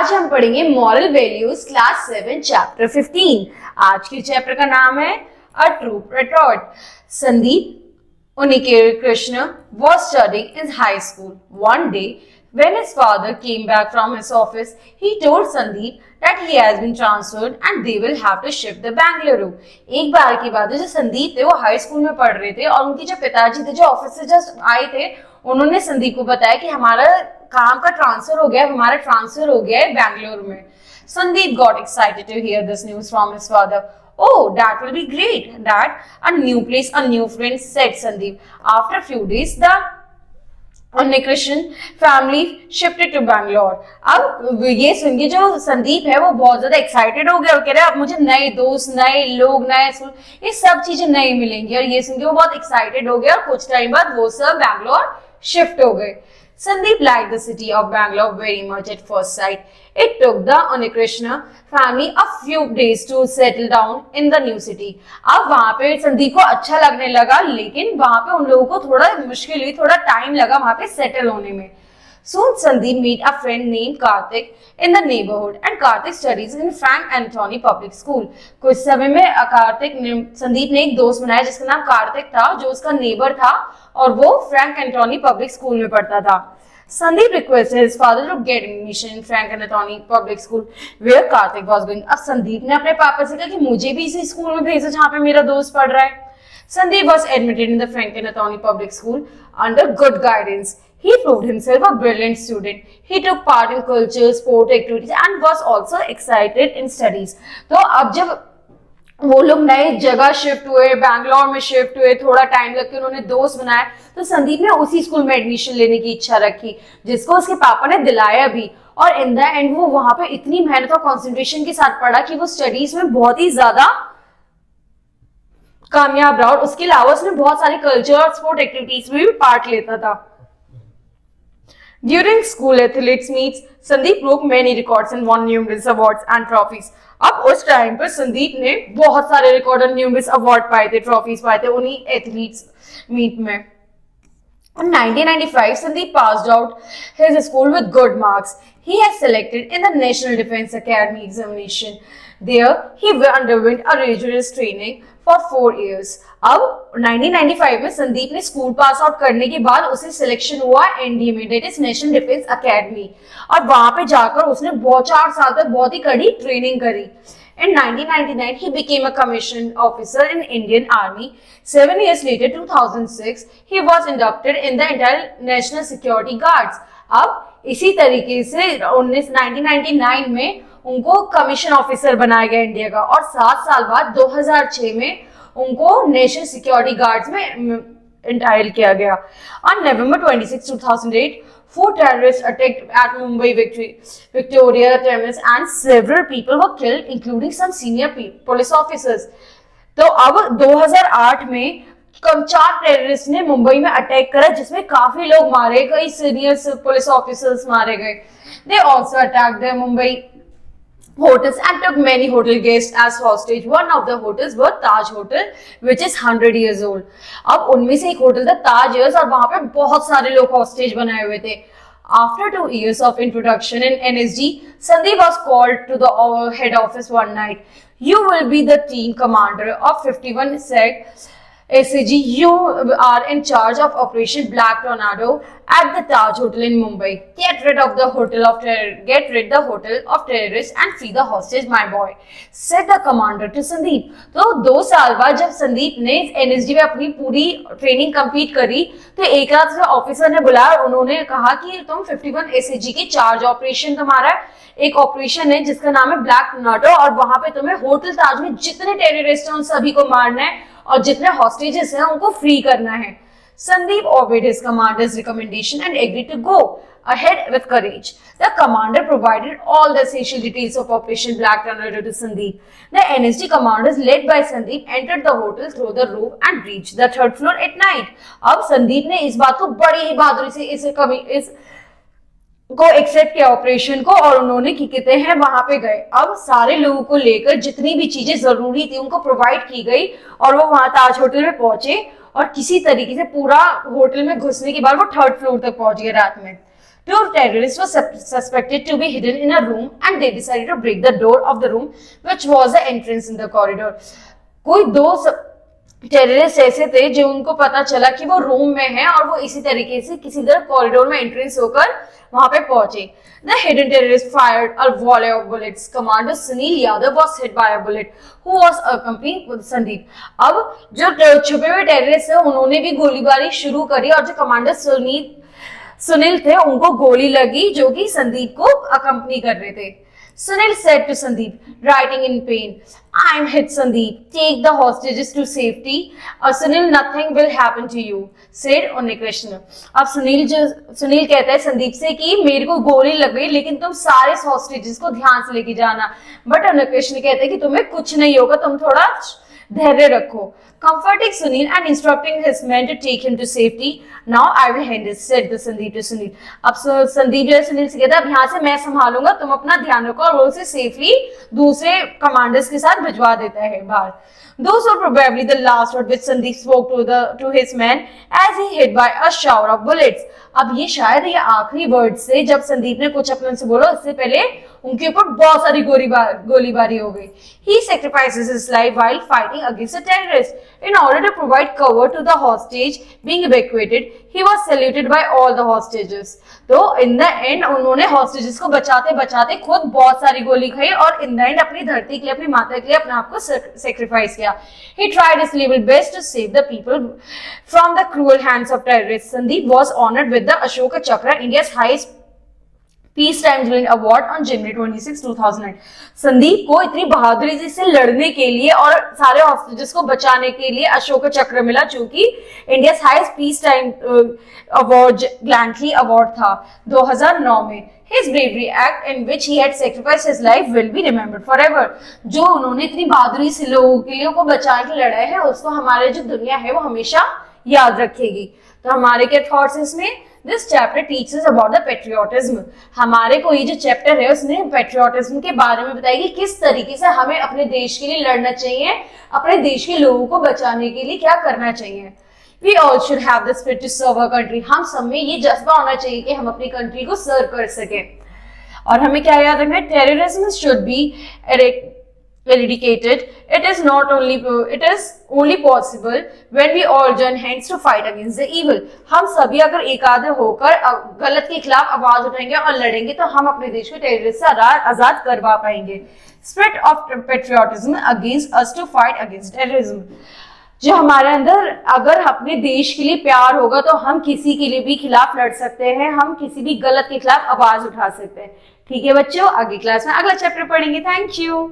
आज हम पढ़ेंगे मॉरल वैल्यूज क्लास 7 चैप्टर 15। आज के चैप्टर का नाम है a true patriot. Sandeep Unnikrishna was studying in high school. One day, when his father came back from his office, he told Sandeep that he has been transferred and they will have to shift the Bangalore. एक बार की बात है, जो संदीप थे वो high school में पढ़ रहे थे और उनके जो पिताजी थे जो ऑफिस से जस्ट आए थे, उन्होंने संदीप को बताया कि हमारा काम का ट्रांसफर हो गया, हमारा ट्रांसफर हो गया है बैंगलोर में। Sandeep got excited to hear this news from his father. Oh, that will be great, Dad. A new place, a new friend, said Sandeep. After a few days, the Unnikrishna family shifted to Bangalore. अब ये सुन के जो संदीप है वो बहुत ज्यादा excited हो गया और कह रहे हैं अब मुझे नए दोस्त, नए लोग, नए स्कूल, ये सब चीजें नई मिलेंगी। और ये सुन के वो बहुत एक्साइटेड हो गया और कुछ टाइम बाद वो सब बैंगलोर शिफ्ट हो गए। Sandeep liked the city of Bangalore very much at first sight. It took the Unnikrishna family a few days to settle down in the new city. अब वहाँ पे संदीप को अच्छा लगने लगा, लेकिन वहाँ पे उन लोगों को थोड़ा मुश्किल हुई, थोड़ा टाइम लगा वहाँ पे सेटल होने में। Soon Sandeep met a friend named Karthik in the neighborhood and Karthik studies in Frank Anthony Public School. कुछ समय में संदीप ने एक दोस्त बनाया जिसका नाम कार्तिक था, जो उसका नेबर था और वो फ्रैंक एंटोनी पब्लिक स्कूल में पढ़ता था। Sandeep requested his father to get admission in Frank Anthony Public School where Karthik was going. अब संदीप ने अपने पापा से कहा कि मुझे भी इसी स्कूल में भेजो जहाँ पे मेरा दोस्त पढ़ रहा है। Sandeep was admitted in the Frank Anthony Public School under good guidance. He proved himself a brilliant student. He took part in culture, sport activities and was also excited in studies. तो अब जब वो लोग नए जगह shift हुए, बैंगलोर में shift हुए, थोड़ा टाइम लग के उन्होंने दोस्त बनाया, तो संदीप ने उसी स्कूल में एडमिशन लेने की इच्छा रखी जिसको उसके पापा ने दिलाया भी। और इन द एंड वो वहां पे इतनी मेहनत और कंसंट्रेशन के साथ पढ़ा कि वो स्टडीज में बहुत ही ज्यादा कामयाब रहा और उसके अलावा उसने बहुत सारी कल्चर और स्पोर्ट एक्टिविटीज में भी पार्ट लेता था। During school athletics meets, Sandeep broke many records and won numerous awards and trophies. अब उस टाइम पर संदीप ने बहुत सारे रिकॉर्ड और न्यूमरस अवार्ड पाए थे, ट्रॉफीज पाए थे उन्हीं एथलीट्स मीट में। In 1995, Sandeep passed out his school with good marks. He has selected in the National Defence Academy examination. There, he underwent a rigorous training for 4 years. अब 1995 में संदीप ने school pass out करने के बाद उसे selection हुआ NDA में, that is national defence academy, और वहां पे जाकर उसने 4 साल तक बहुत ही कड़ी ट्रेनिंग करी। In 1999, he became a commissioned officer in Indian Army. 7 years later, 2006, he was inducted in the International Security Guards. अब इसी तरीके से 1999 में उनको कमीशन ऑफिसर बनाया गया इंडिया का, और 7 साल बाद 2006 में उनको नेशनल सिक्योरिटी गार्ड्स में इंटाइल किया गया। On November 26, 2008, 4 terrorists attacked at Mumbai Victoria Terminus and several people were killed, including some senior police officers. तो अब 2008 में 4 टेररिस्ट ने मुंबई में अटैक करा जिसमें काफी लोग मारे गए, सीनियर पुलिस ऑफिसर्स मारे गए। They also attacked the Mumbai hotels and took many hotel guests as hostage. One of the hotels was Taj Hotel, which is 100 years old. अब उनमें से एक होटल था ताज हाउस और वहां पे बहुत सारे लोग हॉस्टेज बनाए हुए थे। After 2 years of introduction in NSG, Sandeep was called to the head office one night. You will be the team commander of 51 said SAG. You are in charge of Operation Black Tornado at the Taj Hotel in Mumbai. Get rid the hotel of terrorists and free the hostage, my boy, said the commander to Sandeep. तो 2 साल बाद जब संदीप ने NSD में अपनी पूरी training complete करी तो एक रात से ऑफिसर ने बुलाया, उन्होंने कहा कि तुम 51 एसएजी के चार्ज ऑपरेशन, तुम्हारा एक ऑपरेशन है जिसका नाम है ब्लैक टोर्नाडो, और वहां पे तुम्हें होटल ताज में जितने टेररिस्ट हैं उन सभी को मारना है और जितने हॉस्टेजेस हैं उनको फ्री करना है। Sandeep obeyed his commander's recommendation and agreed to go ahead with courage. The commander provided all the essential details of Operation Black Tornado to Sandeep. The NSD commanders, led by Sandeep, entered the hotel through the roof and reached the 3rd floor at night. अब संदीप ने इस बात को बड़ी ही बहादुरी से इस को एक्सेप्ट किया ऑपरेशन को, और उन्होंने की कहते हैं वहां पे गए। अब सारे लोगों को लेकर जितनी भी चीजें जरूरी थी उनको प्रोवाइड की गई और वो वहां ताज होटल में पहुंचे और किसी तरीके से पूरा होटल में घुसने के बाद वो 3rd फ्लोर तक पहुंच गए रात में। Two terrorists were suspected to be hidden in a room and they decided to break the door of the room which was the entrance in the corridor. कोई दो टेररिस्ट ऐसे थे जो उनको पता चला कि वो रूम में है और वो इसी तरीके से किसी तरह कॉरिडोर में एंट्रेंस होकर वहां पे पहुंचे. The hidden terrorist fired a volley of bullets. Commander Sunil Yadav was hit by a bullet, who was accompanied with Sandeep. अब जो छुपे हुए टेररिस्ट है उन्होंने भी गोलीबारी शुरू करी और जो कमांडर सुनील थे उनको गोली लगी जो कि संदीप को अकम्पनी कर रहे थे. Sunil said to Sandeep, writing in pain, "I'm hit, Sandeep. Take the hostages to safety. Sunil, nothing will happen to you," said Unikrishna. अब सुनील कहता है संदीप से कि मेरे को गोली लग गई लेकिन तुम सारे हॉस्टेजेस को ध्यान से लेके जाना. बट उनिकृष्ण कहता है कि तुम्हें कुछ नहीं होगा, तुम थोड़ा धैर्य रखो. Comforting Sunil and instructing his men to take him to safety. Now I will handle, said the Sandeep to Sunil. अब संदीप जो है सुनील से कहता है अब यहाँ से मैं संभालूंगा, तुम अपना ध्यान रखो, और वो उसे सेफली दूसरे कमांडर्स के साथ भिजवा देता है बाहर. Those were probably the last word which Sandeep spoke to his men as he hit by a shower of bullets. अब ये शायद ये आखिरी वर्ड से जब संदीप ने कुछ अपने से बोला उससे पहले उनके ऊपर बहुत सारी गोलीबारी हो गई. He sacrifices his life while fighting against the terrorists. In order to provide cover to the hostage being evacuated, he was saluted by all the hostages. तो in the end उन्होंने hostages को बचाते बचाते खुद बहुत सारी गोली खाई और in the end अपनी धरती के लिए, अपनी माता के लिए अपने आप को sacrifice किया. He tried his level best to save the people from the cruel hands of terrorists. Sandeep was honored with the Ashoka Chakra, India's highest peace time jubilee award on January 26, 2009. Sandeep को इतनी बहादुरी से लड़ने के लिए और सारे हॉस्टेजेस को बचाने के लिए अशोक चक्र मिला जो कि India highest peace time award gallantry award था 2009 में. His bravery act in which he had sacrificed his life will be remembered forever. जो उन्होंने इतनी बहादुरी से लोगों के लिए को बचा के लड़ा है उसको हमारे जो दुनिया है वो हमेशा याद रखेगी. तो हमारे क्या थॉट्स इसमें? This chapter teaches about the patriotism. हमारे को ये जो चैप्टर है उसने पेट्रियोटिज्म के बारे में बताया कि किस तरीके से हमें अपने देश के लिए लड़ना चाहिए, अपने देश के लोगों को बचाने के लिए क्या करना चाहिए. We all should have the spirit to serve our country. हम सब में ये जज्बा होना चाहिए कि हम अपनी कंट्री को सर्व कर सकें. और हमें क्या याद रखना है? Terrorism should be eradicated. It is only possible when we all join hands to fight against the evil. हम सभी अगर एकाग्र होकर गलत के खिलाफ आवाज उठाएंगे और लड़ेंगे तो हम अपने देश को टेररिस्ट से आजाद करवा पाएंगे. Spirit of patriotism against us to fight against terrorism. जो हमारे अंदर अगर अपने देश के लिए प्यार होगा तो हम किसी के लिए भी खिलाफ लड़ सकते हैं, हम किसी भी गलत के खिलाफ आवाज उठा सकते हैं. ठीक है बच्चों, आगे क्लास में अगला चैप्टर पढ़ेंगे. Thank you.